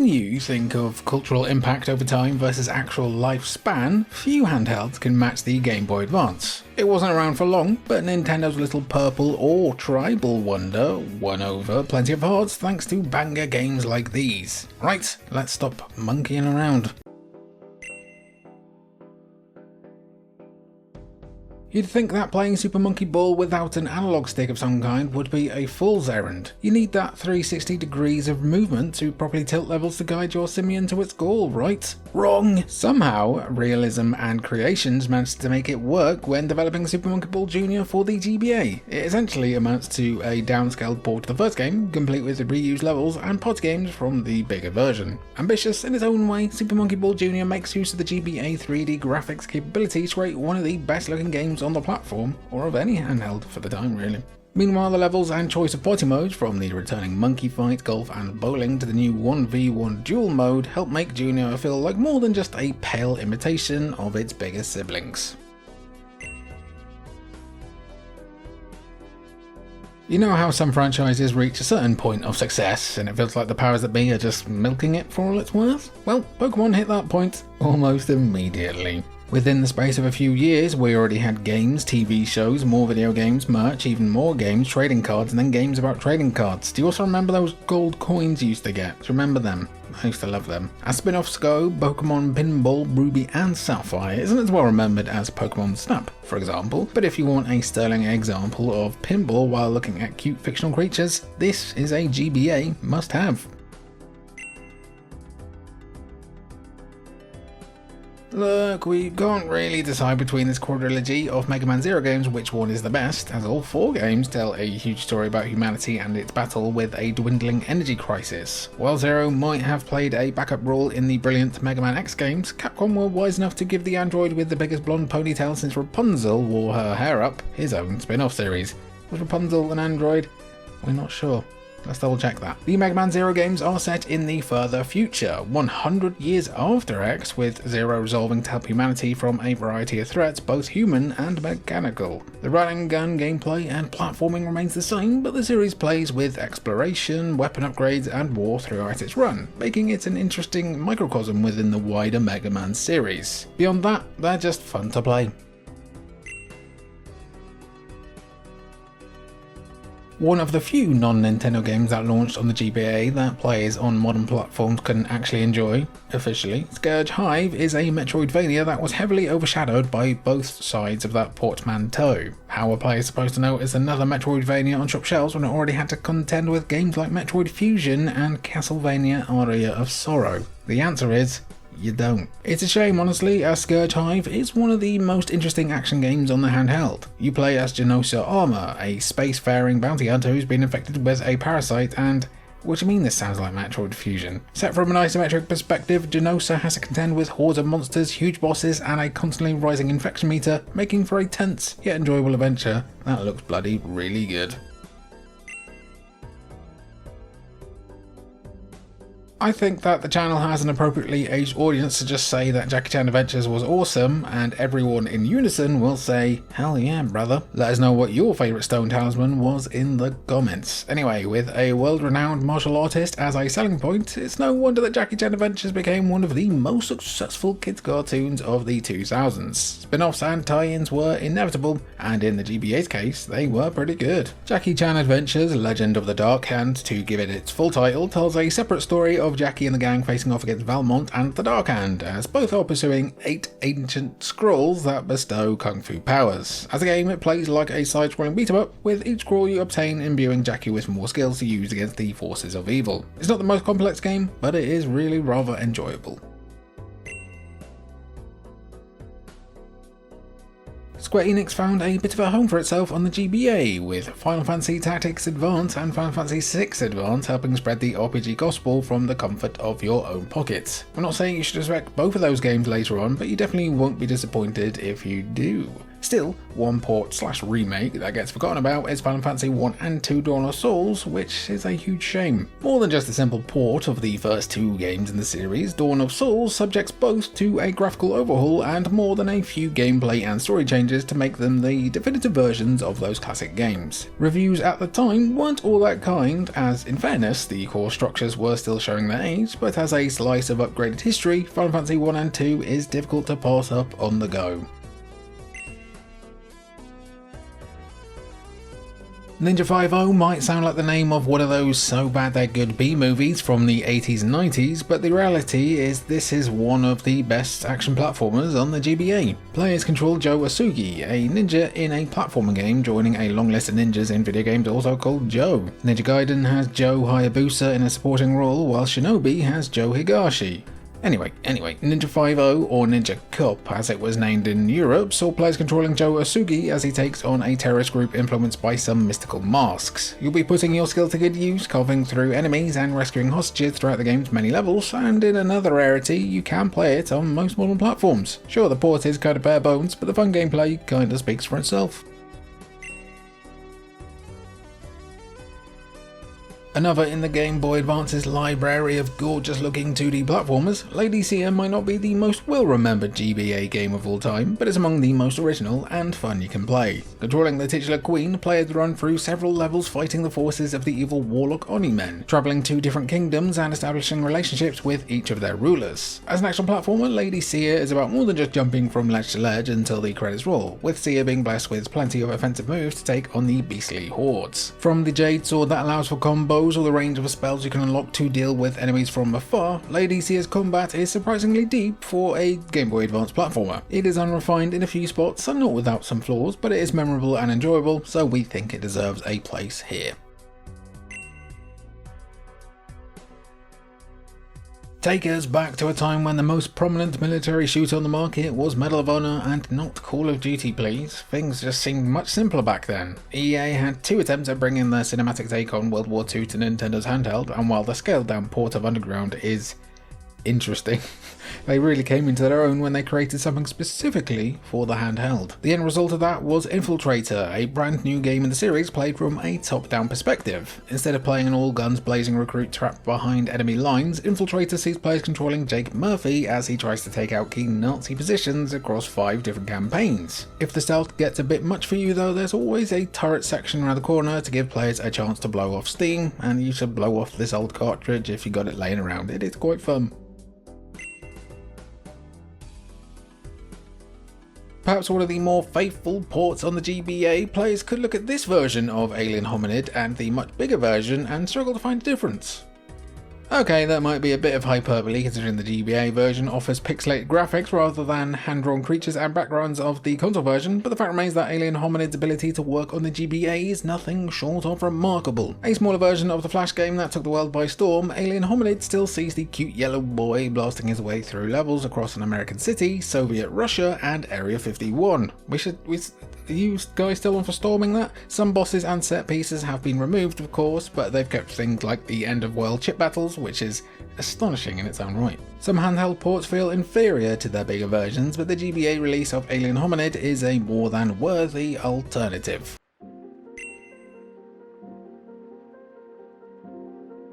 When you think of cultural impact over time versus actual lifespan, few handhelds can match the Game Boy Advance. It wasn't around for long, but Nintendo's little purple or tribal wonder won over plenty of hearts thanks to banger games like these. Right, let's stop monkeying around. You'd think that playing Super Monkey Ball without an analog stick of some kind would be a fool's errand. You need that 360 degrees of movement to properly tilt levels to guide your simian to its goal, right? Wrong! Somehow, Realism and Creations managed to make it work when developing Super Monkey Ball Jr. for the GBA. It essentially amounts to a downscaled port of the first game, complete with reused levels and pod games from the bigger version. Ambitious in its own way, Super Monkey Ball Jr. makes use of the GBA 3D graphics capability to create one of the best looking games on the platform, or of any handheld for the time really. Meanwhile, the levels and choice of party modes, from the returning monkey fight, golf and bowling to the new 1v1 duel mode, help make Junior feel like more than just a pale imitation of its bigger siblings. You know how some franchises reach a certain point of success and it feels like the powers that be are just milking it for all it's worth? Well, Pokemon hit that point almost immediately. Within the space of a few years, we already had games, TV shows, more video games, merch, even more games, trading cards, and then games about trading cards. Do you also remember those gold coins you used to get? Do you remember them? I used to love them. As spin-offs go, Pokemon Pinball, Ruby and Sapphire isn't as well remembered as Pokemon Snap, for example, but if you want a sterling example of pinball while looking at cute fictional creatures, this is a GBA must-have. Look, we can't really decide between this quadrilogy of Mega Man Zero games which one is the best, as all four games tell a huge story about humanity and its battle with a dwindling energy crisis. While Zero might have played a backup role in the brilliant Mega Man X games, Capcom were wise enough to give the android with the biggest blonde ponytail since Rapunzel wore her hair up his own spin-off series. Was Rapunzel an android? We're not sure. Let's double check that. The Mega Man Zero games are set in the further future, 100 years after X, with Zero resolving to help humanity from a variety of threats, both human and mechanical. The run and gun gameplay and platforming remains the same, but the series plays with exploration, weapon upgrades and war throughout its run, making it an interesting microcosm within the wider Mega Man series. Beyond that, they're just fun to play. One of the few non-Nintendo games that launched on the GBA that players on modern platforms can actually enjoy, officially, Scourge Hive is a Metroidvania that was heavily overshadowed by both sides of that portmanteau. How are players supposed to know it's another Metroidvania on shop shelves when it already had to contend with games like Metroid Fusion and Castlevania Aria of Sorrow? The answer is, you don't. It's a shame honestly, as Scourge Hive is one of the most interesting action games on the handheld. You play as Genosa Armor, a spacefaring bounty hunter who's been infected with a parasite and... What do you mean this sounds like Metroid Fusion? Set from an isometric perspective, Genosa has to contend with hordes of monsters, huge bosses and a constantly rising infection meter, making for a tense yet enjoyable adventure that looks bloody really good. I think that the channel has an appropriately aged audience to just say that Jackie Chan Adventures was awesome, and everyone in unison will say, hell yeah brother. Let us know what your favourite stone talisman was in the comments. Anyway, with a world-renowned martial artist as a selling point, it's no wonder that Jackie Chan Adventures became one of the most successful kids cartoons of the 2000s. Spin-offs and tie-ins were inevitable, and in the GBA's case, they were pretty good. Jackie Chan Adventures Legend of the Dark Hand, to give it its full title, tells a separate story of Jackie and the gang facing off against Valmont and the Dark Hand, as both are pursuing 8 ancient scrolls that bestow kung fu powers. As a game, it plays like a side-scrolling beat-em-up, with each scroll you obtain imbuing Jackie with more skills to use against the forces of evil. It's not the most complex game, but it is really rather enjoyable. Square Enix found a bit of a home for itself on the GBA, with Final Fantasy Tactics Advance and Final Fantasy VI Advance helping spread the RPG gospel from the comfort of your own pocket. I'm not saying you should expect both of those games later on, but you definitely won't be disappointed if you do. Still, one port/remake that gets forgotten about is Final Fantasy 1 and 2 Dawn of Souls, which is a huge shame. More than just a simple port of the first two games in the series, Dawn of Souls subjects both to a graphical overhaul and more than a few gameplay and story changes to make them the definitive versions of those classic games. Reviews at the time weren't all that kind, as in fairness, the core structures were still showing their age, but as a slice of upgraded history, Final Fantasy 1 and 2 is difficult to pass up on the go. Ninja 5-0 might sound like the name of one of those so bad they're good B movies from the 80s and 90s, but the reality is this is one of the best action platformers on the GBA. Players control Joe Asugi, a ninja in a platforming game joining a long list of ninjas in video games also called Joe. Ninja Gaiden has Joe Hayabusa in a supporting role, while Shinobi has Joe Higashi. Anyway, Ninja 5-0, or Ninja Cup as it was named in Europe, saw players controlling Joe Asugi as he takes on a terrorist group influenced by some mystical masks. You'll be putting your skill to good use, carving through enemies and rescuing hostages throughout the game's many levels, and in another rarity, you can play it on most modern platforms. Sure, the port is kinda bare bones, but the fun gameplay kinda speaks for itself. Another in the Game Boy Advance's library of gorgeous looking 2D platformers, Lady Seer might not be the most well-remembered GBA game of all time, but it's among the most original and fun you can play. Controlling the titular queen, players run through several levels fighting the forces of the evil warlock Oni men, travelling to different kingdoms and establishing relationships with each of their rulers. As an action platformer, Lady Seer is about more than just jumping from ledge to ledge until the credits roll, with Seer being blessed with plenty of offensive moves to take on the beastly hordes. From the Jade Sword that allows for combos or the range of spells you can unlock to deal with enemies from afar, Lady Seer's combat is surprisingly deep for a Game Boy Advance platformer. It is unrefined in a few spots and not without some flaws, but it is memorable and enjoyable, so we think it deserves a place here. Take us back to a time when the most prominent military shooter on the market was Medal of Honor and not Call of Duty, please. Things just seemed much simpler back then. EA had two attempts at bringing their cinematic take on World War II to Nintendo's handheld, and while the scaled down port of Underground is interesting, they really came into their own when they created something specifically for the handheld. The end result of that was Infiltrator, a brand new game in the series played from a top-down perspective. Instead of playing an all-guns blazing recruit trapped behind enemy lines, Infiltrator sees players controlling Jake Murphy as he tries to take out key Nazi positions across 5 different campaigns. If the stealth gets a bit much for you though, there's always a turret section around the corner to give players a chance to blow off steam, and you should blow off this old cartridge if you got it laying around. It is quite fun. Perhaps one of the more faithful ports on the GBA, players could look at this version of Alien Hominid and the much bigger version and struggle to find a difference. Okay, that might be a bit of hyperbole considering the GBA version offers pixelated graphics rather than hand-drawn creatures and backgrounds of the console version, but the fact remains that Alien Hominid's ability to work on the GBA is nothing short of remarkable. A smaller version of the Flash game that took the world by storm, Alien Hominid still sees the cute yellow boy blasting his way through levels across an American city, Soviet Russia, and Area 51. Are you guys still on for storming that? Some bosses and set pieces have been removed, of course, but they've kept things like the end of world chip battles, which is astonishing in its own right. Some handheld ports feel inferior to their bigger versions, but the GBA release of Alien Hominid is a more than worthy alternative.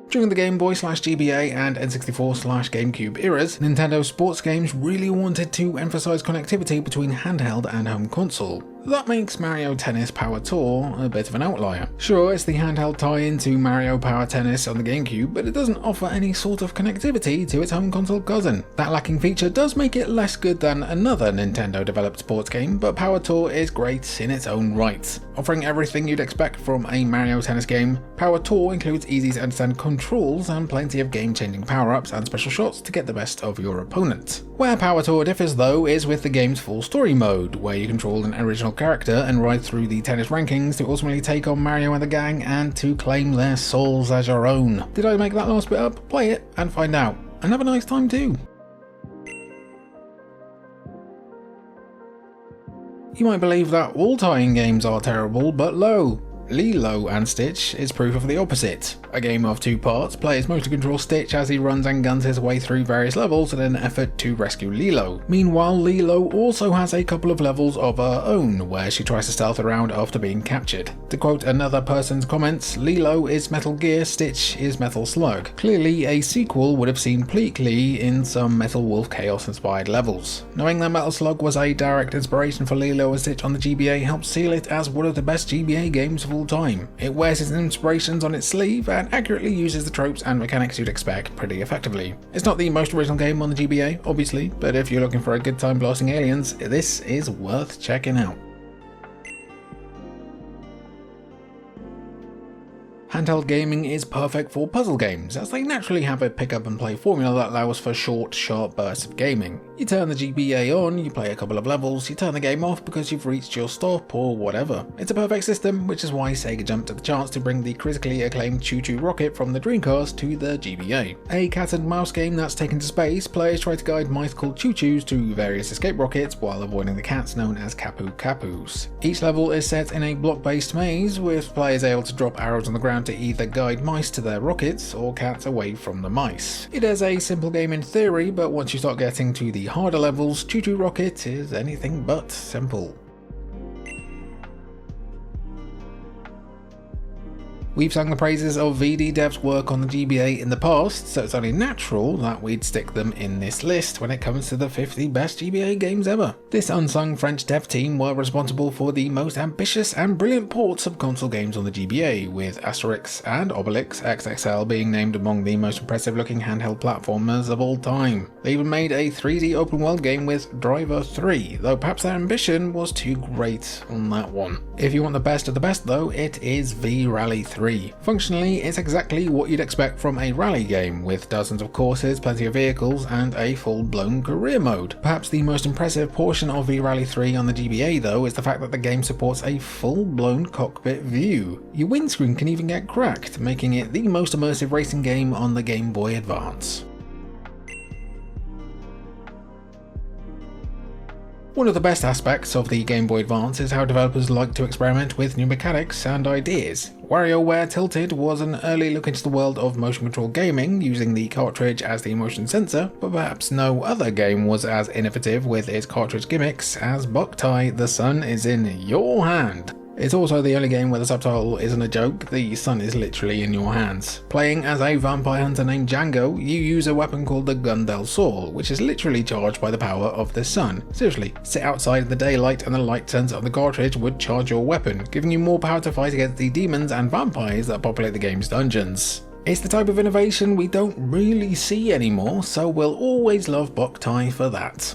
During the Game Boy /GBA and N64 /GameCube eras, Nintendo sports games really wanted to emphasize connectivity between handheld and home console. That makes Mario Tennis Power Tour a bit of an outlier. Sure, it's the handheld tie-in to Mario Power Tennis on the GameCube, but it doesn't offer any sort of connectivity to its home console cousin. That lacking feature does make it less good than another Nintendo-developed sports game, but Power Tour is great in its own right. Offering everything you'd expect from a Mario Tennis game, Power Tour includes easy-to-understand controls and plenty of game-changing power-ups and special shots to get the best of your opponent. Where Power Tour differs though is with the game's full story mode, where you control an original character and ride through the tennis rankings to ultimately take on Mario and the gang and to claim their souls as your own. Did I make that last bit up? Play it and find out. And have a nice time too. You might believe that all tie-in games are terrible, but lo, Lilo and Stitch is proof of the opposite. A game of two parts, players mostly control Stitch as he runs and guns his way through various levels in an effort to rescue Lilo. Meanwhile, Lilo also has a couple of levels of her own, where she tries to stealth around after being captured. To quote another person's comments, Lilo is Metal Gear, Stitch is Metal Slug. Clearly, a sequel would have seen bleakly in some Metal Wolf Chaos inspired levels. Knowing that Metal Slug was a direct inspiration for Lilo and Stitch on the GBA helps seal it as one of the best GBA games of all time. It wears its inspirations on its sleeve and accurately uses the tropes and mechanics you'd expect pretty effectively. It's not the most original game on the GBA, obviously, but if you're looking for a good time blasting aliens, this is worth checking out. Handheld gaming is perfect for puzzle games, as they naturally have a pick up and play formula that allows for short, sharp bursts of gaming. You turn the GBA on, you play a couple of levels, you turn the game off because you've reached your stop or whatever. It's a perfect system, which is why Sega jumped at the chance to bring the critically acclaimed Choo Choo Rocket from the Dreamcast to the GBA. A cat and mouse game that's taken to space, players try to guide mythical Choo Choos to various escape rockets while avoiding the cats known as Kapu Kapus. Each level is set in a block-based maze, with players able to drop arrows on the ground to either guide mice to their rockets or cats away from the mice. It is a simple game in theory, but once you start getting to the harder levels, Choo Choo Rocket is anything but simple. We've sung the praises of VD Dev's work on the GBA in the past, so it's only natural that we'd stick them in this list when it comes to the 50 best GBA games ever. This unsung French dev team were responsible for the most ambitious and brilliant ports of console games on the GBA, with Asterix and Obelix XXL being named among the most impressive looking handheld platformers of all time. They even made a 3D open world game with Driver 3, though perhaps their ambition was too great on that one. If you want the best of the best though, it is V-Rally 3. Functionally, it's exactly what you'd expect from a rally game, with dozens of courses, plenty of vehicles, and a full-blown career mode. Perhaps the most impressive portion of V-Rally 3 on the GBA though is the fact that the game supports a full-blown cockpit view. Your windscreen can even get cracked, making it the most immersive racing game on the Game Boy Advance. One of the best aspects of the Game Boy Advance is how developers like to experiment with new mechanics and ideas. WarioWare Tilted was an early look into the world of motion control gaming, using the cartridge as the motion sensor, but perhaps no other game was as innovative with its cartridge gimmicks as Boktai: The Sun is in Your Hand. It's also the only game where the subtitle isn't a joke, the sun is literally in your hands. Playing as a vampire hunter named Django, you use a weapon called the Gun del Sol, which is literally charged by the power of the sun. Seriously, sit outside in the daylight and the light sensor on the cartridge would charge your weapon, giving you more power to fight against the demons and vampires that populate the game's dungeons. It's the type of innovation we don't really see anymore, so we'll always love Boktai for that.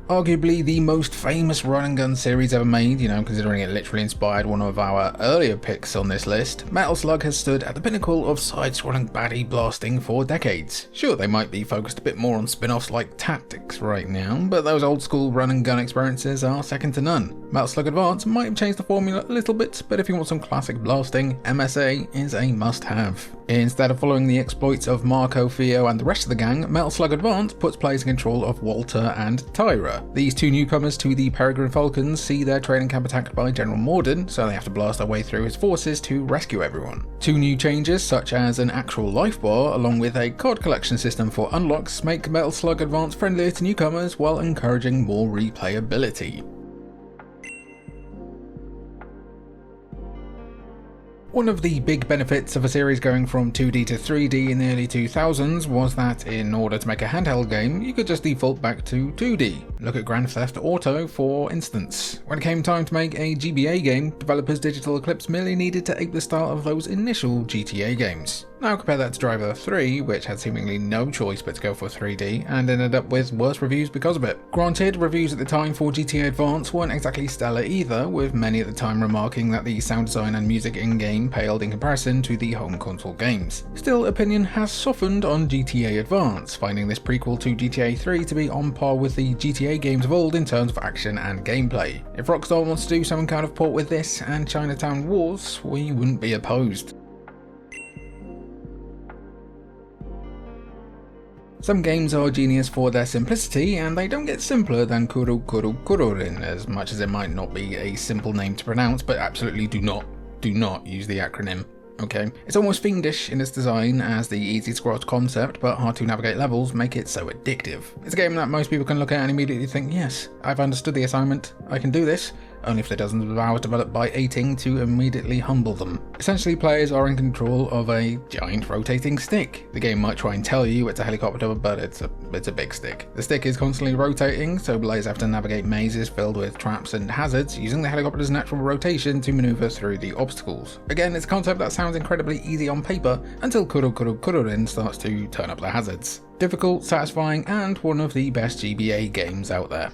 Arguably the most famous run and gun series ever made, considering it literally inspired one of our earlier picks on this list, Metal Slug has stood at the pinnacle of side-scrolling baddie blasting for decades. Sure, they might be focused a bit more on spin-offs like Tactics right now, but those old school run and gun experiences are second to none. Metal Slug Advance might have changed the formula a little bit, but if you want some classic blasting, MSA is a must-have. Instead of following the exploits of Marco, Theo and the rest of the gang, Metal Slug Advance puts players in control of Walter and Tyra. These two newcomers to the Peregrine Falcons see their training camp attacked by General Morden, so they have to blast their way through his forces to rescue everyone. Two new changes, such as an actual life bar along with a card collection system for unlocks, make Metal Slug Advance friendlier to newcomers while encouraging more replayability. One of the big benefits of a series going from 2D to 3D in the early 2000s was that in order to make a handheld game, you could just default back to 2D. Look at Grand Theft Auto for instance. When it came time to make a GBA game, developers Digital Eclipse merely needed to ape the style of those initial GTA games. Now compare that to Driver 3, which had seemingly no choice but to go for 3D, and ended up with worse reviews because of it. Granted, reviews at the time for GTA Advance weren't exactly stellar either, with many at the time remarking that the sound design and music in-game paled in comparison to the home console games. Still, opinion has softened on GTA Advance, finding this prequel to GTA 3 to be on par with the GTA games of old in terms of action and gameplay. If Rockstar wants to do some kind of port with this and Chinatown Wars, we wouldn't be opposed. Some games are genius for their simplicity, and they don't get simpler than Kuru Kuru Kururin, as much as it might not be a simple name to pronounce, but absolutely do not use the acronym. Okay, it's almost fiendish in its design, as the easy to grasp concept but hard to navigate levels make it so addictive. It's a game that most people can look at and immediately think, yes, I've understood the assignment, I can do this, only if the dozens of hours developed by 18 to immediately humble them. Essentially, players are in control of a giant rotating stick. The game might try and tell you it's a helicopter, but it's a big stick. The stick is constantly rotating, so players have to navigate mazes filled with traps and hazards, using the helicopter's natural rotation to maneuver through the obstacles. Again, it's a concept that sounds incredibly easy on paper, until Kuru Kuru Kururin starts to turn up the hazards. Difficult, satisfying, and one of the best GBA games out there.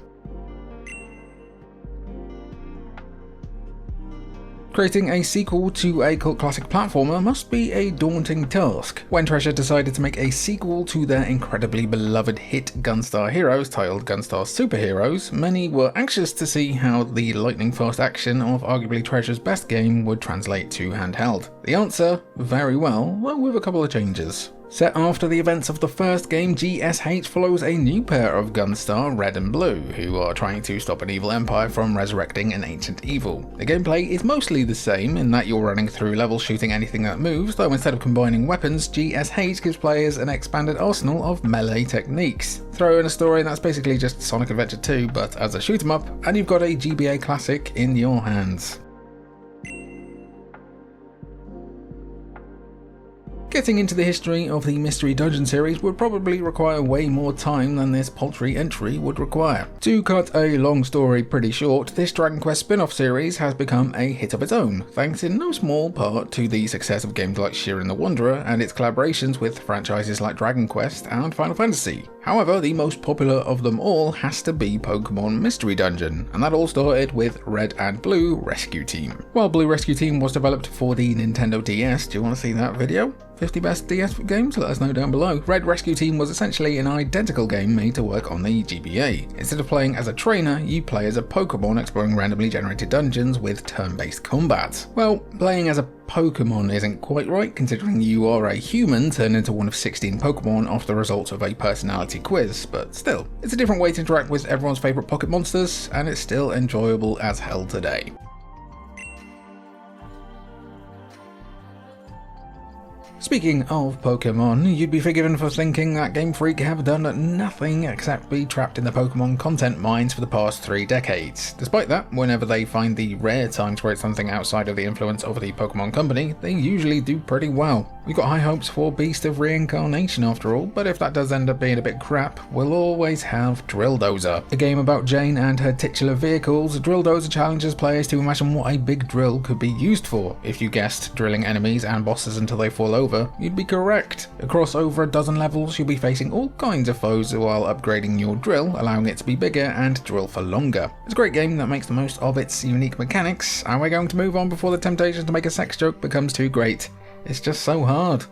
Creating a sequel to a cult classic platformer must be a daunting task. When Treasure decided to make a sequel to their incredibly beloved hit Gunstar Heroes titled Gunstar Superheroes, many were anxious to see how the lightning-fast action of arguably Treasure's best game would translate to handheld. The answer? Very well, though with a couple of changes. Set after the events of the first game, GSH follows a new pair of Gunstar, Red and Blue, who are trying to stop an evil empire from resurrecting an ancient evil. The gameplay is mostly the same in that you're running through levels shooting anything that moves, though instead of combining weapons, GSH gives players an expanded arsenal of melee techniques. Throw in a story that's basically just Sonic Adventure 2 but as a shoot 'em up, and you've got a GBA classic in your hands. Getting into the history of the Mystery Dungeon series would probably require way more time than this paltry entry would require. To cut a long story pretty short, this Dragon Quest spin-off series has become a hit of its own, thanks in no small part to the success of games like Shiren the Wanderer and its collaborations with franchises like Dragon Quest and Final Fantasy. However, the most popular of them all has to be Pokemon Mystery Dungeon, and that all started with Red and Blue Rescue Team. While Blue Rescue Team was developed for the Nintendo DS, do you want to see that video? 50 best DS games? Let us know down below. Red Rescue Team was essentially an identical game made to work on the GBA. Instead of playing as a trainer, you play as a Pokemon exploring randomly generated dungeons with turn-based combat. Well, playing as a Pokemon isn't quite right, considering you are a human turned into one of 16 Pokemon off the results of a personality quiz, but still, it's a different way to interact with everyone's favourite pocket monsters, and it's still enjoyable as hell today. Speaking of Pokemon, you'd be forgiven for thinking that Game Freak have done nothing except be trapped in the Pokemon content mines for the past 3 decades. Despite that, whenever they find the rare time to create something outside of the influence of the Pokemon company, they usually do pretty well. We've got high hopes for Beast of Reincarnation after all, but if that does end up being a bit crap, we'll always have Drill Dozer. A game about Jane and her titular vehicles, Drill Dozer challenges players to imagine what a big drill could be used for. If you guessed drilling enemies and bosses until they fall over, you'd be correct. Across over a dozen levels, you'll be facing all kinds of foes while upgrading your drill, allowing it to be bigger and drill for longer. It's a great game that makes the most of its unique mechanics, and we're going to move on before the temptation to make a sex joke becomes too great. It's just so hard.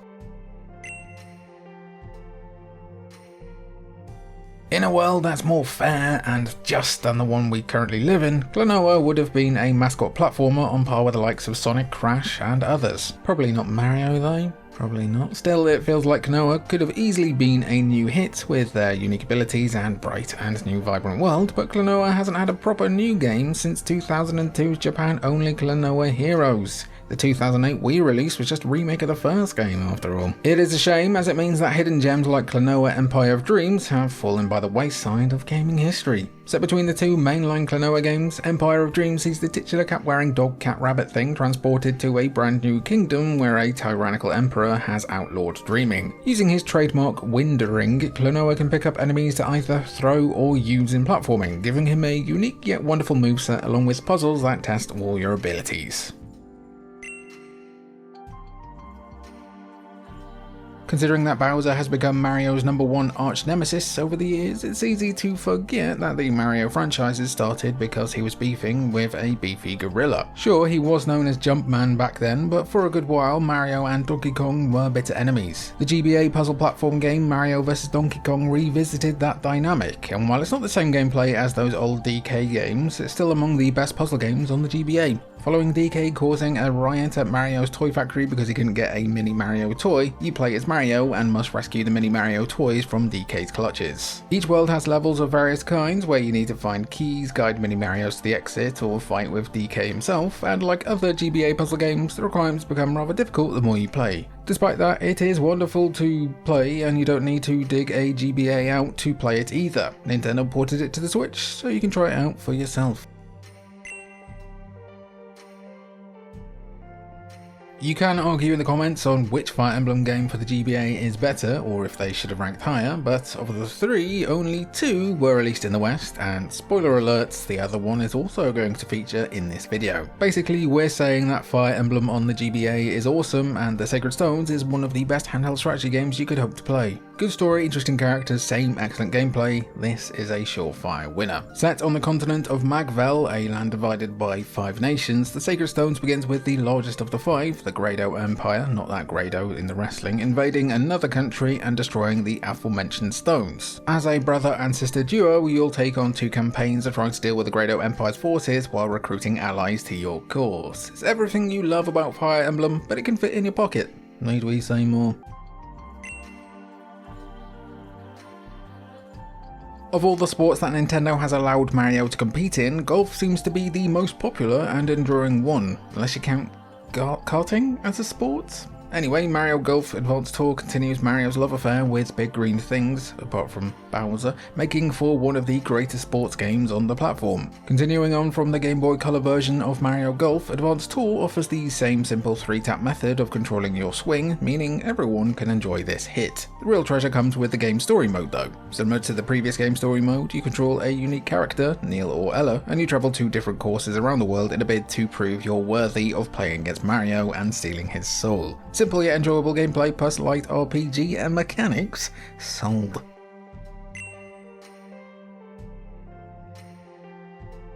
In a world that's more fair and just than the one we currently live in, Klonoa would have been a mascot platformer on par with the likes of Sonic, Crash and others. Probably not Mario though. Probably not. Still, it feels like Klonoa could have easily been a new hit with their unique abilities and bright and new vibrant world, but Klonoa hasn't had a proper new game since 2002's Japan-only Klonoa Heroes. The 2008 Wii release was just a remake of the first game after all. It is a shame, as it means that hidden gems like Klonoa Empire of Dreams have fallen by the wayside of gaming history. Set between the two mainline Klonoa games, Empire of Dreams sees the titular cap-wearing dog-cat-rabbit thing transported to a brand new kingdom where a tyrannical emperor has outlawed dreaming. Using his trademark Windering, Klonoa can pick up enemies to either throw or use in platforming, giving him a unique yet wonderful moveset along with puzzles that test all your abilities. Considering that Bowser has become Mario's #1 arch nemesis over the years, it's easy to forget that the Mario franchises started because he was beefing with a beefy gorilla. Sure, he was known as Jumpman back then, but for a good while Mario and Donkey Kong were bitter enemies. The GBA puzzle platform game Mario vs Donkey Kong revisited that dynamic, and while it's not the same gameplay as those old DK games, it's still among the best puzzle games on the GBA. Following DK causing a riot at Mario's toy factory because he couldn't get a mini Mario toy, you play as Mario Mario and must rescue the mini Mario toys from DK's clutches. Each world has levels of various kinds where you need to find keys, guide mini Marios to the exit, or fight with DK himself, and like other GBA puzzle games, the requirements become rather difficult the more you play. Despite that, it is wonderful to play and you don't need to dig a GBA out to play it either. Nintendo ported it to the Switch, so you can try it out for yourself. You can argue in the comments on which Fire Emblem game for the GBA is better, or if they should have ranked higher, but of the three, only two were released in the West, and spoiler alerts, the other one is also going to feature in this video. Basically, we're saying that Fire Emblem on the GBA is awesome, and the Sacred Stones is one of the best handheld strategy games you could hope to play. Good story, interesting characters, same excellent gameplay, this is a surefire winner. Set on the continent of Magvel, a land divided by 5 nations, the Sacred Stones begins with the largest of the 5, the Grado Empire, not that Grado in the wrestling, invading another country and destroying the aforementioned stones. As a brother and sister duo, you'll take on 2 campaigns of trying to deal with the Grado Empire's forces while recruiting allies to your cause. It's everything you love about Fire Emblem, but it can fit in your pocket. Need we say more? Of all the sports that Nintendo has allowed Mario to compete in, golf seems to be the most popular and enduring one, unless you count karting as a sport? Anyway, Mario Golf Advanced Tour continues Mario's love affair with big green things, apart from Bowser, making for one of the greatest sports games on the platform. Continuing on from the Game Boy Color version of Mario Golf, Advanced Tour offers the same simple 3-tap method of controlling your swing, meaning everyone can enjoy this hit. The real treasure comes with the game story mode though. Similar to the previous game story mode, you control a unique character, Neil or Ella, and you travel to different courses around the world in a bid to prove you're worthy of playing against Mario and stealing his soul. Simple yet enjoyable gameplay plus light RPG and mechanics. Sold.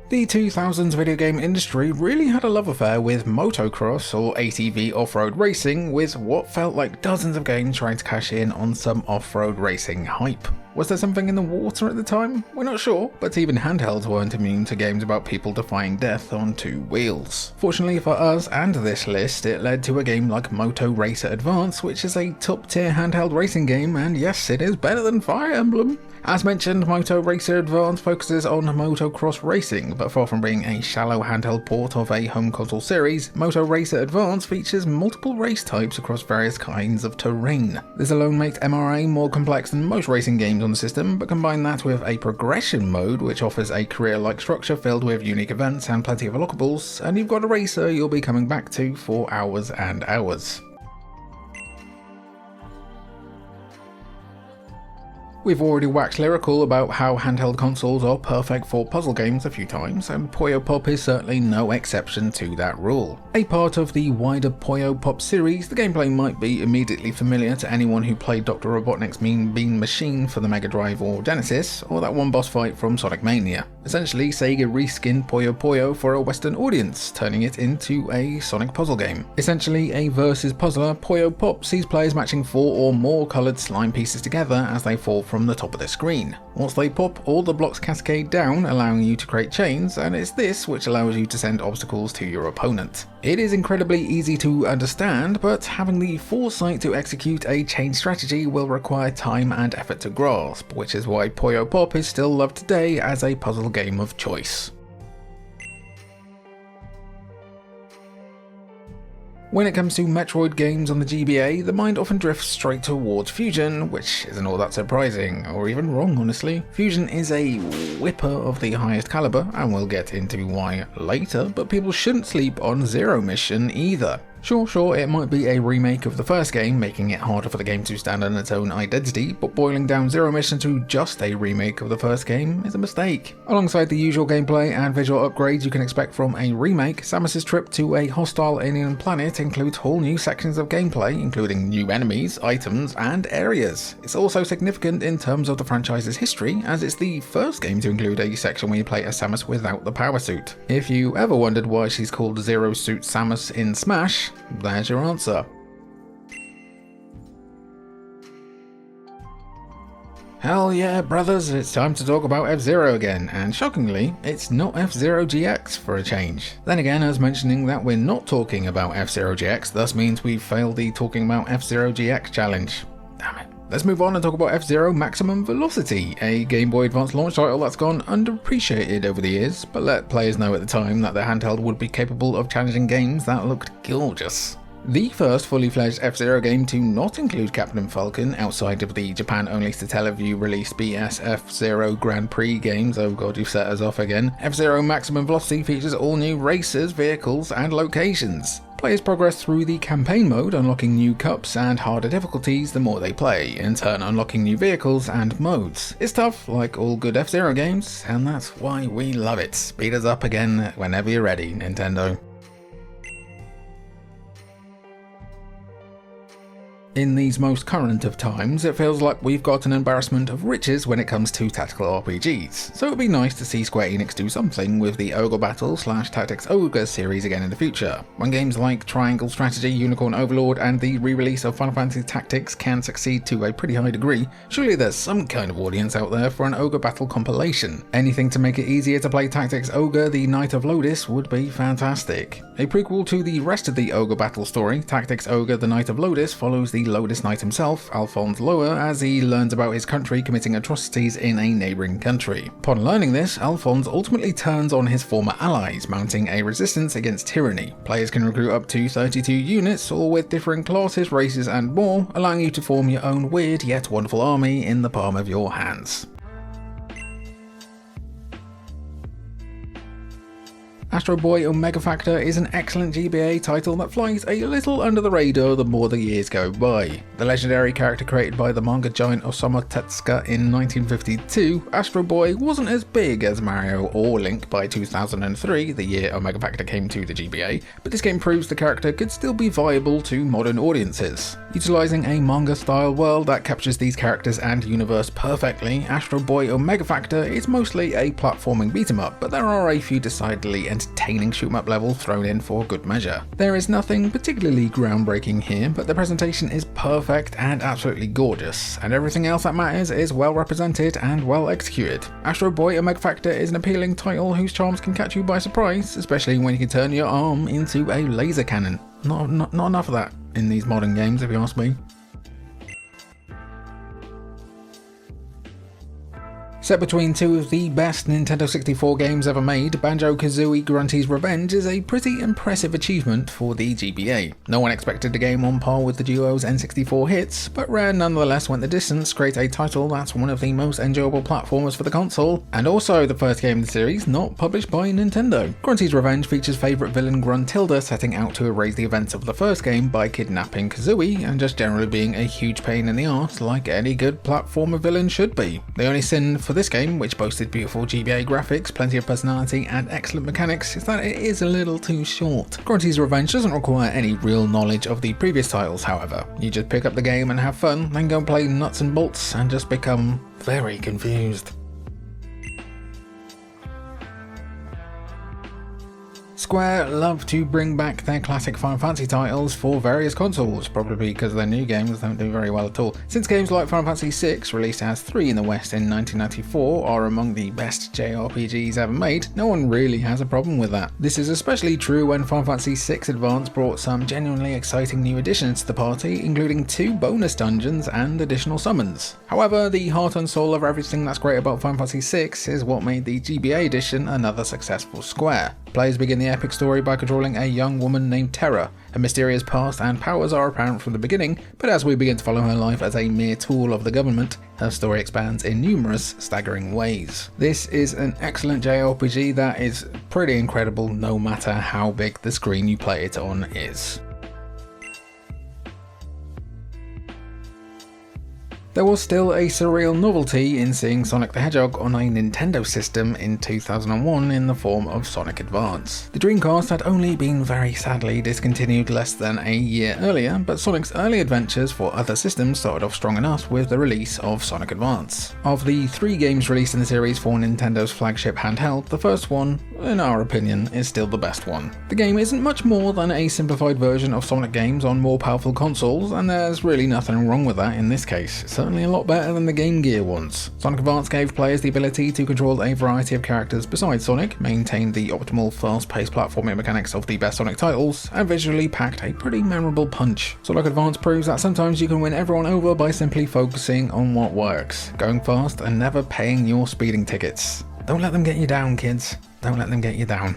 The 2000s video game industry really had a love affair with motocross or ATV off-road racing, with what felt like dozens of games trying to cash in on some off-road racing hype. Was there something in the water at the time? We're not sure, but even handhelds weren't immune to games about people defying death on 2 wheels. Fortunately for us and this list, it led to a game like Moto Racer Advance, which is a top-tier handheld racing game, and yes, it is better than Fire Emblem. As mentioned, Moto Racer Advance focuses on motocross racing, but far from being a shallow handheld port of a home console series, Moto Racer Advance features multiple race types across various kinds of terrain. This alone makes MRA more complex than most racing games on the system, but combine that with a progression mode which offers a career-like structure filled with unique events and plenty of unlockables, and you've got a racer you'll be coming back to for hours and hours. We've already waxed lyrical about how handheld consoles are perfect for puzzle games a few times, and Puyo Pop is certainly no exception to that rule. A part of the wider Puyo Pop series, the gameplay might be immediately familiar to anyone who played Dr. Robotnik's Mean Bean Machine for the Mega Drive or Genesis, or that one boss fight from Sonic Mania. Essentially, Sega reskinned Puyo Puyo for a Western audience, turning it into a Sonic puzzle game. Essentially a versus puzzler, Puyo Pop sees players matching 4 or more coloured slime pieces together as they fall from the top of the screen. Once they pop, all the blocks cascade down, allowing you to create chains, and it's this which allows you to send obstacles to your opponent. It is incredibly easy to understand, but having the foresight to execute a chain strategy will require time and effort to grasp, which is why Puyo Pop is still loved today as a puzzle game of choice. When it comes to Metroid games on the GBA, the mind often drifts straight towards Fusion, which isn't all that surprising, or even wrong honestly. Fusion is a whipper of the highest caliber, and we'll get into why later, but people shouldn't sleep on Zero Mission either. Sure, it might be a remake of the first game, making it harder for the game to stand on its own identity, but boiling down Zero Mission to just a remake of the first game is a mistake. Alongside the usual gameplay and visual upgrades you can expect from a remake, Samus's trip to a hostile alien planet includes whole new sections of gameplay, including new enemies, items, and areas. It's also significant in terms of the franchise's history, as it's the first game to include a section where you play as Samus without the power suit. If you ever wondered why she's called Zero Suit Samus in Smash, there's your answer. Hell yeah, brothers, it's time to talk about F-Zero again, and shockingly, it's not F-Zero GX for a change. Then again, as mentioning that we're not talking about F-Zero GX, thus means we've failed the talking about F-Zero GX challenge. Damn it. Let's move on and talk about F-Zero Maximum Velocity, a Game Boy Advance launch title that's gone underappreciated over the years, but let players know at the time that the handheld would be capable of challenging games that looked gorgeous. The first fully fledged F-Zero game to not include Captain Falcon outside of the Japan-only Satellaview released BS F-Zero Grand Prix games. Oh god, you've set us off again. F-Zero Maximum Velocity features all new races, vehicles, and locations. Players progress through the campaign mode, unlocking new cups and harder difficulties the more they play, in turn unlocking new vehicles and modes. It's tough, like all good F-Zero games, and that's why we love it. Speed us up again whenever you're ready, Nintendo. In these most current of times, it feels like we've got an embarrassment of riches when it comes to tactical RPGs, so it'd be nice to see Square Enix do something with the Ogre Battle / Tactics Ogre series again in the future. When games like Triangle Strategy, Unicorn Overlord, and the re-release of Final Fantasy Tactics can succeed to a pretty high degree, surely there's some kind of audience out there for an Ogre Battle compilation. Anything to make it easier to play Tactics Ogre, the Knight of Lodis, would be fantastic. A prequel to the rest of the Ogre Battle story, Tactics Ogre, the Knight of Lodis follows the Lodis Knight himself, Alphonse Loa, as he learns about his country committing atrocities in a neighbouring country. Upon learning this, Alphonse ultimately turns on his former allies, mounting a resistance against tyranny. Players can recruit up to 32 units, all with different classes, races and more, allowing you to form your own weird yet wonderful army in the palm of your hands. Astro Boy Omega Factor is an excellent GBA title that flies a little under the radar the more the years go by. The legendary character created by the manga giant Osamu Tezuka in 1952, Astro Boy wasn't as big as Mario or Link by 2003, the year Omega Factor came to the GBA, but this game proves the character could still be viable to modern audiences. Utilising a manga-style world that captures these characters and universe perfectly, Astro Boy Omega Factor is mostly a platforming beat-em-up, but there are a few decidedly entertaining shoot-em-up levels thrown in for good measure. There is nothing particularly groundbreaking here, but the presentation is perfect and absolutely gorgeous, and everything else that matters is well represented and well executed. Astro Boy Omega Factor is an appealing title whose charms can catch you by surprise, especially when you can turn your arm into a laser cannon. Not enough of that in these modern games, if you ask me. Set between two of the best Nintendo 64 games ever made, Banjo-Kazooie Grunty's Revenge is a pretty impressive achievement for the GBA. No one expected a game on par with the duo's N64 hits, but Rare nonetheless went the distance to create a title that's one of the most enjoyable platformers for the console, and also the first game in the series not published by Nintendo. Grunty's Revenge features favourite villain Gruntilda setting out to erase the events of the first game by kidnapping Kazooie, and just generally being a huge pain in the arse like any good platformer villain should be. The only sin for this game, which boasted beautiful GBA graphics, plenty of personality, and excellent mechanics, is that it is a little too short. Grunty's Revenge doesn't require any real knowledge of the previous titles, however. You just pick up the game and have fun, then go and play nuts and bolts and just become very confused. Square love to bring back their classic Final Fantasy titles for various consoles, probably because their new games don't do very well at all. Since games like Final Fantasy VI, released as 3 in the West in 1994, are among the best JRPGs ever made, no one really has a problem with that. This is especially true when Final Fantasy VI Advance brought some genuinely exciting new additions to the party, including 2 bonus dungeons and additional summons. However, the heart and soul of everything that's great about Final Fantasy VI is what made the GBA edition another successful Square. Players begin the epic story by controlling a young woman named Terra. Her mysterious past and powers are apparent from the beginning, but as we begin to follow her life as a mere tool of the government, her story expands in numerous, staggering ways. This is an excellent JRPG that is pretty incredible no matter how big the screen you play it on is. There was still a surreal novelty in seeing Sonic the Hedgehog on a Nintendo system in 2001 in the form of Sonic Advance. The Dreamcast had only been very sadly discontinued less than a year earlier, but Sonic's early adventures for other systems started off strong enough with the release of Sonic Advance. Of the 3 games released in the series for Nintendo's flagship handheld, the first one, in our opinion, is still the best one. The game isn't much more than a simplified version of Sonic games on more powerful consoles, and there's really nothing wrong with that in this case. certainly a lot better than the Game Gear ones. Sonic Advance gave players the ability to control a variety of characters besides Sonic, maintained the optimal fast-paced platforming mechanics of the best Sonic titles, and visually packed a pretty memorable punch. Sonic Advance proves that sometimes you can win everyone over by simply focusing on what works, going fast and never paying your speeding tickets. Don't let them get you down, kids. Don't let them get you down.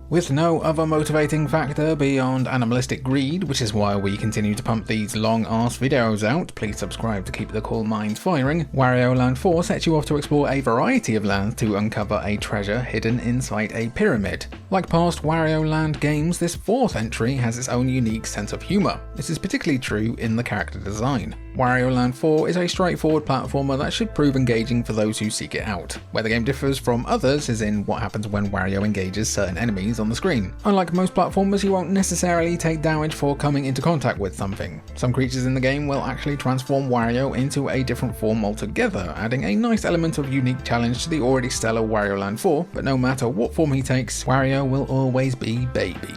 With no other motivating factor beyond animalistic greed, which is why we continue to pump these long-ass videos out, please subscribe to keep the cool minds firing, Wario Land 4 sets you off to explore a variety of lands to uncover a treasure hidden inside a pyramid. Like past Wario Land games, this fourth entry has its own unique sense of humour. This is particularly true in the character design. Wario Land 4 is a straightforward platformer that should prove engaging for those who seek it out. Where the game differs from others is in what happens when Wario engages certain enemies on the screen. Unlike most platformers, you won't necessarily take damage for coming into contact with something. Some creatures in the game will actually transform Wario into a different form altogether, adding a nice element of unique challenge to the already stellar Wario Land 4, but no matter what form he takes, Wario will always be baby.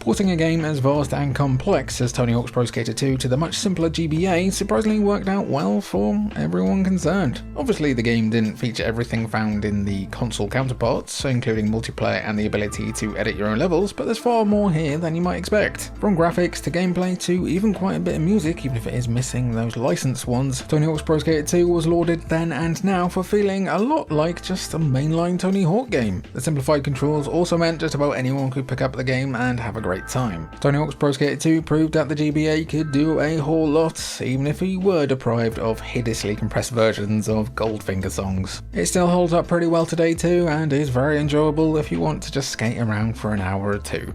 Porting a game as vast and complex as Tony Hawk's Pro Skater 2 to the much simpler GBA surprisingly worked out well for everyone concerned. Obviously the game didn't feature everything found in the console counterparts, including multiplayer and the ability to edit your own levels, but there's far more here than you might expect. From graphics to gameplay to even quite a bit of music, even if it is missing those licensed ones, Tony Hawk's Pro Skater 2 was lauded then and now for feeling a lot like just a mainline Tony Hawk game. The simplified controls also meant just about anyone could pick up the game and have a great time. Tony Hawk's Pro Skater 2 proved that the GBA could do a whole lot, even if we were deprived of hideously compressed versions of Goldfinger songs. It still holds up pretty well today too, and is very enjoyable if you want to just skate around for an hour or two.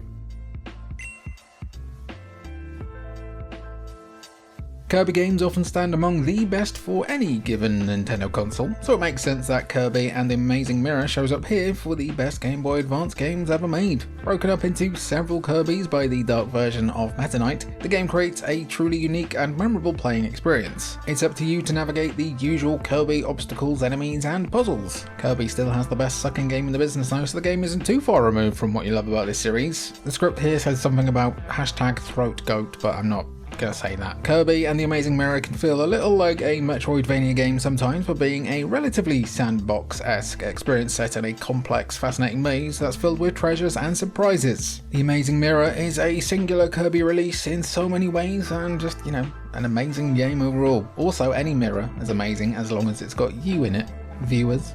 Kirby games often stand among the best for any given Nintendo console, so it makes sense that Kirby and the Amazing Mirror shows up here for the best Game Boy Advance games ever made. Broken up into several Kirbys by the dark version of Meta Knight, the game creates a truly unique and memorable playing experience. It's up to you to navigate the usual Kirby obstacles, enemies, and puzzles. Kirby still has the best sucking game in the business though, so the game isn't too far removed from what you love about this series. The script here says something about #throatgoat, but I'm not gonna say that. Kirby and the Amazing Mirror can feel a little like a Metroidvania game sometimes, for being a relatively sandbox-esque experience set in a complex, fascinating maze that's filled with treasures and surprises. The Amazing Mirror is a singular Kirby release in so many ways, and just, you know, an amazing game overall. Also, any mirror is amazing as long as it's got you in it, viewers.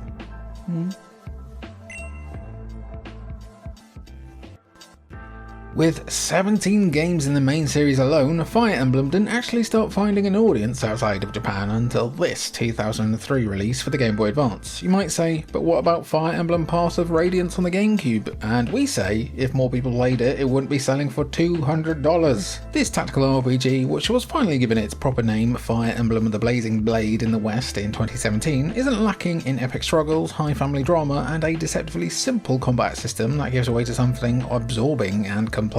With 17 games in the main series alone, Fire Emblem didn't actually start finding an audience outside of Japan until this 2003 release for the Game Boy Advance. You might say, but what about Fire Emblem Path of Radiance on the GameCube? And we say, if more people played it, it wouldn't be selling for $200. This tactical RPG, which was finally given its proper name, Fire Emblem the Blazing Blade in the West in 2017, isn't lacking in epic struggles, high family drama, and a deceptively simple combat system that gives way to something absorbing and complex.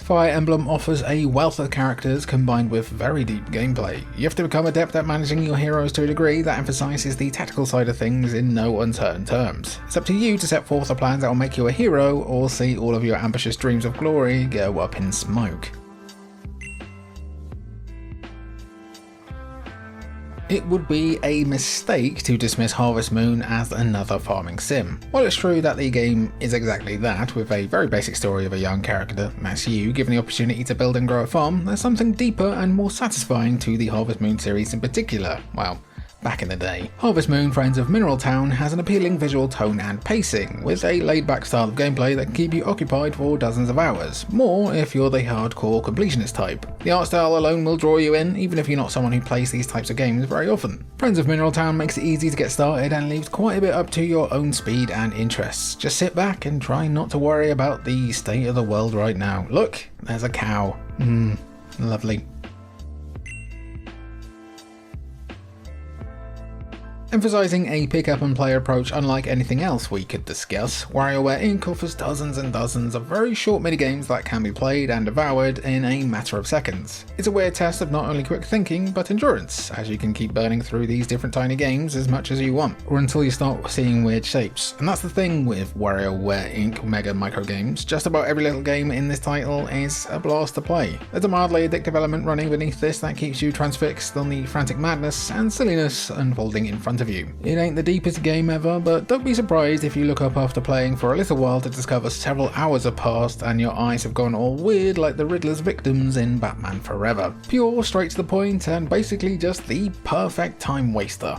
Fire Emblem offers a wealth of characters combined with very deep gameplay. You have to become adept at managing your heroes to a degree that emphasises the tactical side of things in no uncertain terms. It's up to you to set forth the plans that will make you a hero, or see all of your ambitious dreams of glory go up in smoke. It would be a mistake to dismiss Harvest Moon as another farming sim. While it's true that the game is exactly that, with a very basic story of a young character, that's you, given the opportunity to build and grow a farm, there's something deeper and more satisfying to the Harvest Moon series in particular. Well, back in the day. Harvest Moon Friends of Mineral Town has an appealing visual tone and pacing, with a laid-back style of gameplay that can keep you occupied for dozens of hours, more if you're the hardcore completionist type. The art style alone will draw you in, even if you're not someone who plays these types of games very often. Friends of Mineral Town makes it easy to get started and leaves quite a bit up to your own speed and interests. Just sit back and try not to worry about the state of the world right now. Look, there's a cow. Lovely. Emphasizing a pick-up and play approach unlike anything else we could discuss, WarioWare Inc. offers dozens and dozens of very short minigames that can be played and devoured in a matter of seconds. It's a weird test of not only quick thinking, but endurance, as you can keep burning through these different tiny games as much as you want, or until you start seeing weird shapes. And that's the thing with WarioWare Inc. Mega Micro Games, just about every little game in this title is a blast to play. There's a mildly addictive element running beneath this that keeps you transfixed on the frantic madness and silliness unfolding in front of you. It ain't the deepest game ever, but don't be surprised if you look up after playing for a little while to discover several hours have passed and your eyes have gone all weird like the Riddler's victims in Batman Forever. Pure, straight to the point, and basically just the perfect time waster.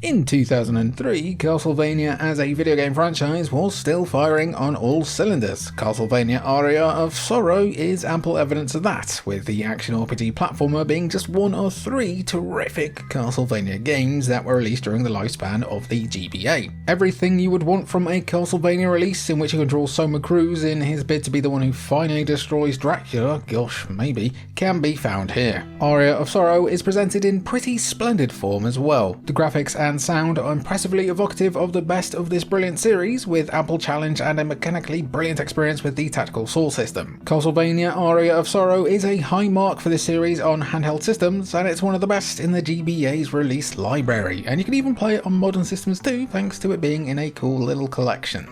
In 2003, Castlevania as a video game franchise was still firing on all cylinders. Castlevania Aria of Sorrow is ample evidence of that, with the action RPG platformer being just one of 3 terrific Castlevania games that were released during the lifespan of the GBA. Everything you would want from a Castlevania release in which you control Soma Cruz in his bid to be the one who finally destroys Dracula, gosh maybe, can be found here. Aria of Sorrow is presented in pretty splendid form as well. The graphics and sound are impressively evocative of the best of this brilliant series, with ample challenge and a mechanically brilliant experience with the tactical soul system. Castlevania Aria of Sorrow is a high mark for this series on handheld systems, and it's one of the best in the GBA's release library, and you can even play it on modern systems too, thanks to it being in a cool little collection.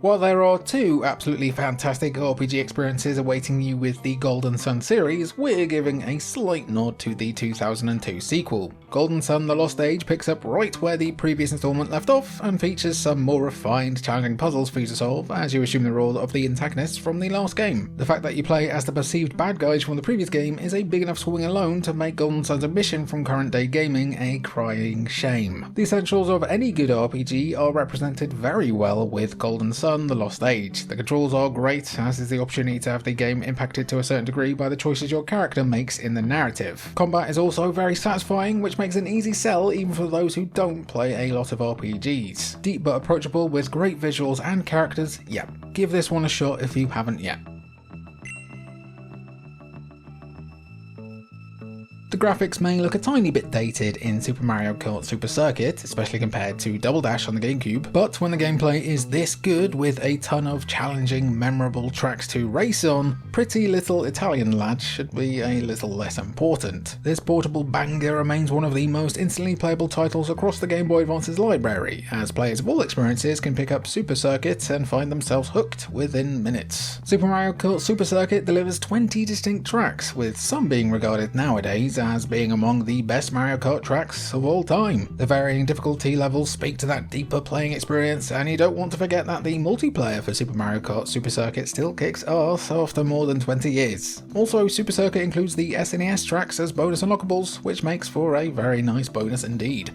While there are 2 absolutely fantastic RPG experiences awaiting you with the Golden Sun series, we're giving a slight nod to the 2002 sequel. Golden Sun: The Lost Age picks up right where the previous installment left off, and features some more refined, challenging puzzles for you to solve as you assume the role of the antagonists from the last game. The fact that you play as the perceived bad guys from the previous game is a big enough swing alone to make Golden Sun's ambition from current day gaming a crying shame. The essentials of any good RPG are represented very well with Golden Sun: The Lost Age. The controls are great, as is the opportunity to have the game impacted to a certain degree by the choices your character makes in the narrative. Combat is also very satisfying, which makes an easy sell even for those who don't play a lot of RPGs. Deep but approachable with great visuals and characters, yep, give this one a shot if you haven't yet. The graphics may look a tiny bit dated in Super Mario Kart Super Circuit, especially compared to Double Dash on the GameCube, but when the gameplay is this good with a ton of challenging, memorable tracks to race on, Pretty Little Italian Lad should be a little less important. This portable banger remains one of the most instantly playable titles across the Game Boy Advance's library, as players of all experiences can pick up Super Circuit and find themselves hooked within minutes. Super Mario Kart Super Circuit delivers 20 distinct tracks, with some being regarded nowadays as being among the best Mario Kart tracks of all time. The varying difficulty levels speak to that deeper playing experience, and you don't want to forget that the multiplayer for Super Mario Kart Super Circuit still kicks ass after more than 20 years. Also, Super Circuit includes the SNES tracks as bonus unlockables, which makes for a very nice bonus indeed.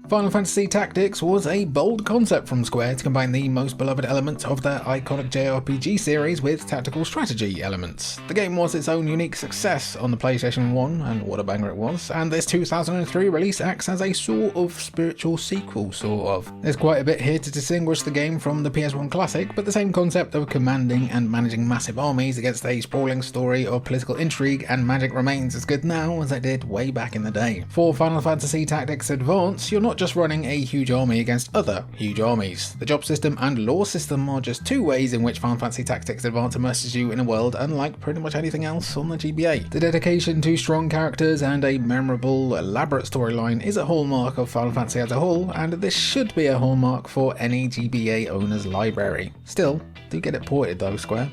Final Fantasy Tactics was a bold concept from Square to combine the most beloved element of their iconic JRPG series with tactical strategy elements. The game was its own unique success on the PlayStation 1, and what a banger it was, and this 2003 release acts as a sort of spiritual sequel, sort of. There's quite a bit here to distinguish the game from the PS1 classic, but the same concept of commanding and managing massive armies against a sprawling story of political intrigue and magic remains as good now as it did way back in the day. For Final Fantasy Tactics Advance, you're not just running a huge army against other huge armies. The job system and lore system are just 2 ways in which Final Fantasy Tactics Advance immerses you in a world unlike pretty much anything else on the GBA. The dedication to strong characters and a memorable, elaborate storyline is a hallmark of Final Fantasy as a whole, and this should be a hallmark for any GBA owner's library. Still, do get it ported though, Square.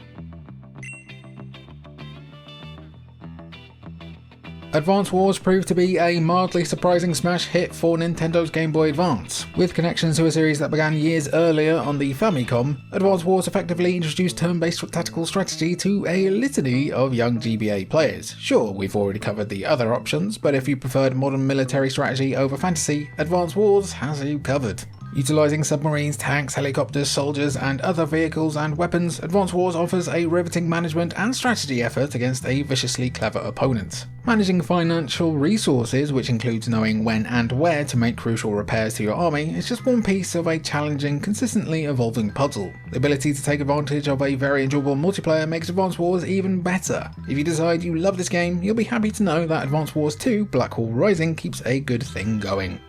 Advance Wars proved to be a mildly surprising smash hit for Nintendo's Game Boy Advance. With connections to a series that began years earlier on the Famicom, Advance Wars effectively introduced turn-based tactical strategy to a litany of young GBA players. Sure, we've already covered the other options, but if you preferred modern military strategy over fantasy, Advance Wars has you covered. Utilising submarines, tanks, helicopters, soldiers, and other vehicles and weapons, Advance Wars offers a riveting management and strategy effort against a viciously clever opponent. Managing financial resources, which includes knowing when and where to make crucial repairs to your army, is just one piece of a challenging, consistently evolving puzzle. The ability to take advantage of a very enjoyable multiplayer makes Advance Wars even better. If you decide you love this game, you'll be happy to know that Advance Wars 2 Black Hole Rising keeps a good thing going.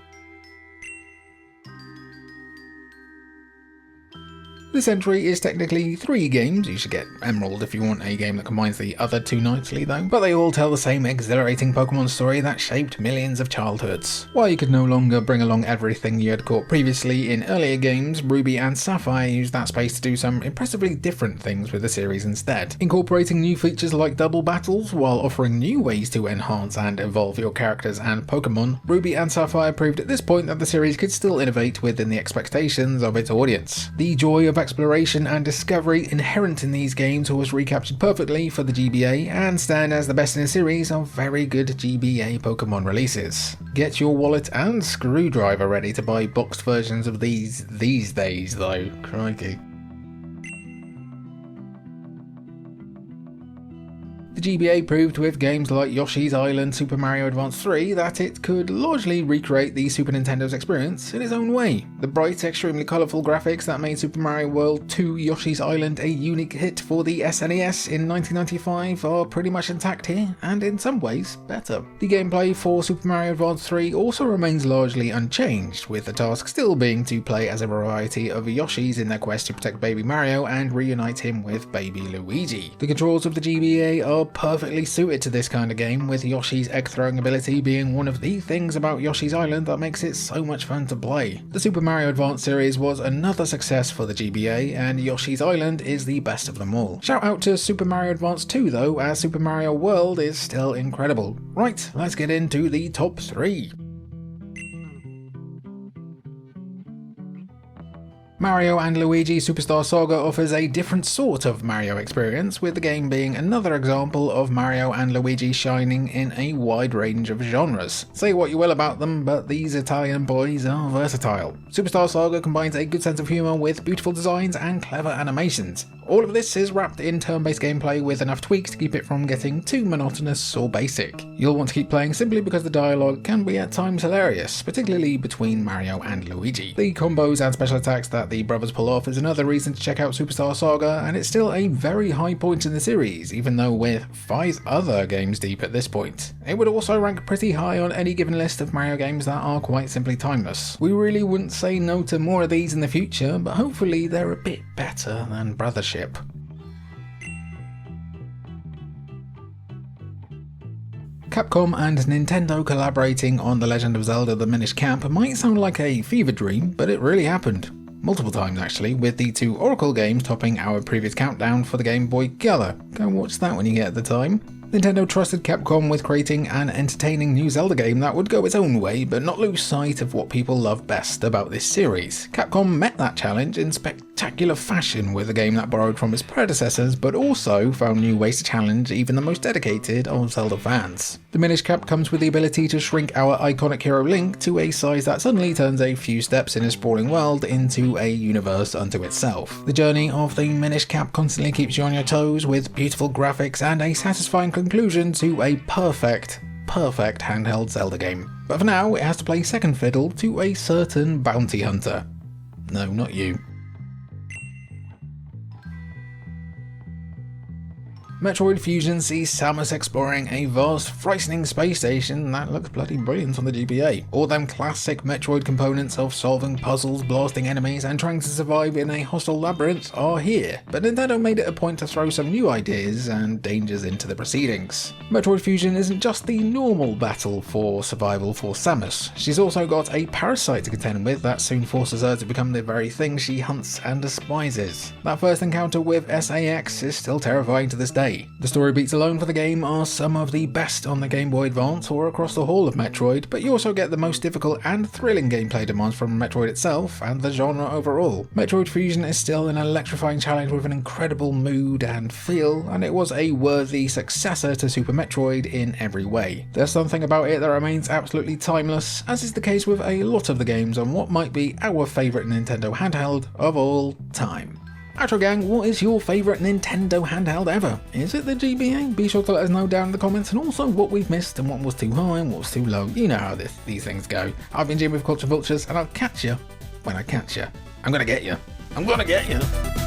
This entry is technically 3 games. You should get Emerald if you want a game that combines the other 2 nicely though, but they all tell the same exhilarating Pokemon story that shaped millions of childhoods. While you could no longer bring along everything you had caught previously in earlier games, Ruby and Sapphire used that space to do some impressively different things with the series instead, incorporating new features like double battles while offering new ways to enhance and evolve your characters and Pokemon. Ruby and Sapphire proved at this point that the series could still innovate within the expectations of its audience. The joy of exploration and discovery inherent in these games was recaptured perfectly for the GBA and stand as the best in a series of very good GBA Pokemon releases. Get your wallet and screwdriver ready to buy boxed versions of these days though, crikey. The GBA proved with games like Yoshi's Island Super Mario Advance 3 that it could largely recreate the Super Nintendo's experience in its own way. The bright, extremely colourful graphics that made Super Mario World 2 Yoshi's Island a unique hit for the SNES in 1995 are pretty much intact here, and in some ways better. The gameplay for Super Mario Advance 3 also remains largely unchanged, with the task still being to play as a variety of Yoshis in their quest to protect baby Mario and reunite him with baby Luigi. The controls of the GBA are perfectly suited to this kind of game, with Yoshi's egg throwing ability being one of the things about Yoshi's Island that makes it so much fun to play. The Super Mario Advance series was another success for the GBA, and Yoshi's Island is the best of them all. Shout out to Super Mario Advance 2 though, as Super Mario World is still incredible. Right, let's get into the top 3. Mario and Luigi Superstar Saga offers a different sort of Mario experience, with the game being another example of Mario and Luigi shining in a wide range of genres. Say what you will about them, but these Italian boys are versatile. Superstar Saga combines a good sense of humour with beautiful designs and clever animations. All of this is wrapped in turn-based gameplay with enough tweaks to keep it from getting too monotonous or basic. You'll want to keep playing simply because the dialogue can be at times hilarious, particularly between Mario and Luigi. The combos and special attacks that the brothers pull off is another reason to check out Superstar Saga, and it's still a very high point in the series, even though we're 5 other games deep at this point. It would also rank pretty high on any given list of Mario games that are quite simply timeless. We really wouldn't say no to more of these in the future, but hopefully they're a bit better than Brothership. Capcom and Nintendo collaborating on The Legend of Zelda: The Minish Cap might sound like a fever dream, but it really happened. Multiple times actually, with the 2 Oracle games topping our previous countdown for the Game Boy Color. Go watch that when you get the time. Nintendo trusted Capcom with creating an entertaining new Zelda game that would go its own way, but not lose sight of what people love best about this series. Capcom met that challenge in spectacular fashion with a game that borrowed from its predecessors, but also found new ways to challenge even the most dedicated of Zelda fans. The Minish Cap comes with the ability to shrink our iconic hero Link to a size that suddenly turns a few steps in a sprawling world into a universe unto itself. The journey of the Minish Cap constantly keeps you on your toes, with beautiful graphics and a satisfying conclusion to a perfect handheld Zelda game. But for now, it has to play second fiddle to a certain bounty hunter. No, not you. Metroid Fusion sees Samus exploring a vast, frightening space station that looks bloody brilliant on the GBA. All them classic Metroid components of solving puzzles, blasting enemies, and trying to survive in a hostile labyrinth are here, but Nintendo made it a point to throw some new ideas and dangers into the proceedings. Metroid Fusion isn't just the normal battle for survival for Samus, she's also got a parasite to contend with that soon forces her to become the very thing she hunts and despises. That first encounter with SAX is still terrifying to this day, play. The story beats alone for the game are some of the best on the Game Boy Advance or across the whole of Metroid, but you also get the most difficult and thrilling gameplay demands from Metroid itself and the genre overall. Metroid Fusion is still an electrifying challenge with an incredible mood and feel, and it was a worthy successor to Super Metroid in every way. There's something about it that remains absolutely timeless, as is the case with a lot of the games on what might be our favourite Nintendo handheld of all time. Outro gang, what is your favourite Nintendo handheld ever? Is it the GBA? Be sure to let us know down in the comments, and also what we've missed and what was too high and what was too low. You know how these things go. I've been Jim with Culture Vultures, and I'll catch you when I catch you. I'm gonna get you. I'm gonna get you.